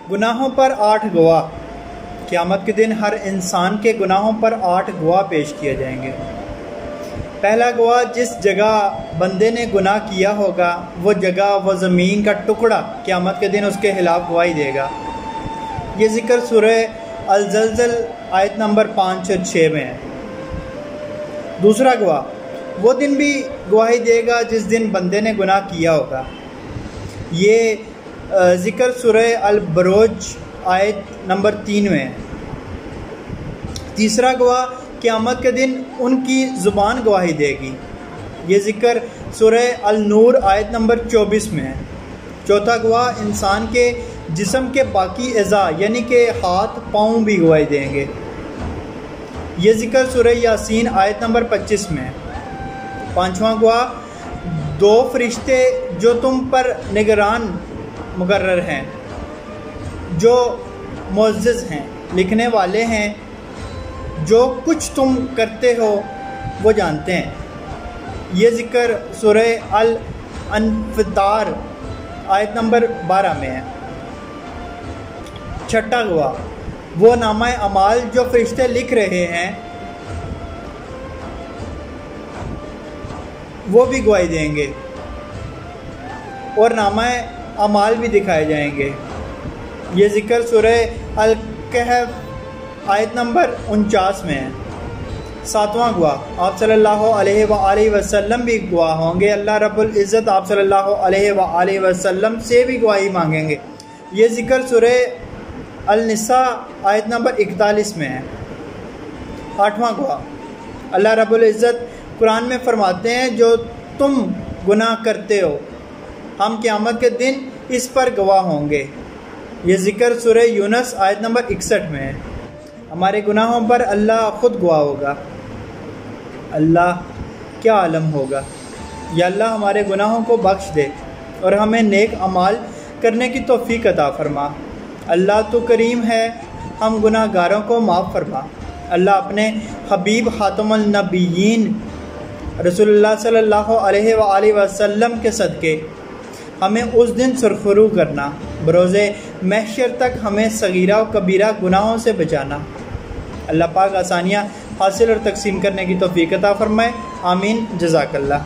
गुनाहों पर 8 गवाह। क़यामत के दिन हर इंसान के गुनाहों पर 8 गवाह पेश किए जाएंगे। पहला गवाह, जिस जगह बंदे ने गुनाह किया होगा वो जगह, वो ज़मीन का टुकड़ा क़यामत के दिन उसके खिलाफ गवाही देगा। ये ज़िक्र सूरह अल-ज़लज़ल आयत नंबर 5 और 6 में है। दूसरा गवाह, वो दिन भी गवाही देगा जिस दिन बंदे ने गुनाह किया होगा। ये ज़िक्र सूरह अल-बरोज आयत नंबर 3 में है। तीसरा गवाह, क़यामत के दिन उनकी ज़ुबान गवाही देगी। ये ज़िक्र सूरह अल-नूर आयत नंबर 24 में है। चौथा गवाह, इंसान के जिस्म के बाकी अज़ा यानी कि हाथ पाँव भी गवाही देंगे। ये ज़िक्र सूरह यासीन आयत नंबर 25 में है। पाँचवा गवाह, 2 फरिश्ते जो तुम पर निगरान मुकर्रर हैं, जो मुअज़्ज़ज़ हैं, लिखने वाले हैं, जो कुछ तुम करते हो वो जानते हैं। ये ज़िक्र सूरह अल-अनफ़तार आयत नंबर 12 में है। छठा गवाह, वो नामा अमाल जो फरिश्ते लिख रहे हैं वो भी गवाही देंगे और नामा अमाल भी दिखाए जाएंगे। ये ज़िक्र सूरह अल-कहफ़ आयत नंबर 49 में है। सातवां गवाह, आप सल्लल्लाहु अलैहि वसल्लम भी गवाह होंगे। अल्लाह रब्बुल इज़्ज़त आप सल्लल्लाहु अलैहि वसल्लम से भी गवाही मांगेंगे। ये ज़िक्र सूरह अल-निसा आयत नंबर 41 में है। आठवां गवाह, अल्लाह रब्बुल इज़्ज़त कुरान में फरमाते हैं, जो तुम गुनाह करते हो हम क़यामत के दिन इस पर गवाह होंगे। ये ज़िक्र सूरह यूनुस आयत नंबर 61 में है। हमारे गुनाहों पर अल्लाह ख़ुद गवाह होगा। अल्लाह क्या आलम होगा। या अल्लाह हमारे गुनाहों को बख्श दे और हमें नेक अमाल करने की तौफ़ीक़ अता फरमा। अल्लाह तो करीम है, हम गुनाहगारों को माफ़ फरमा। अल्लाह अपने हबीब खातमुल नबिय्यीन रसूलुल्लाह सल्लल्लाहु अलैहि वसल्लम के सदक़े हमें उस दिन सुरखरू करना, बरोज़े महशर तक हमें सगीरा और कबीरा गुनाहों से बचाना। अल्लाह पाक आसानियाँ हासिल और तकसीम करने की तौफ़ीक़ अता फ़रमाए। आमीन। जज़ाकल्लाह।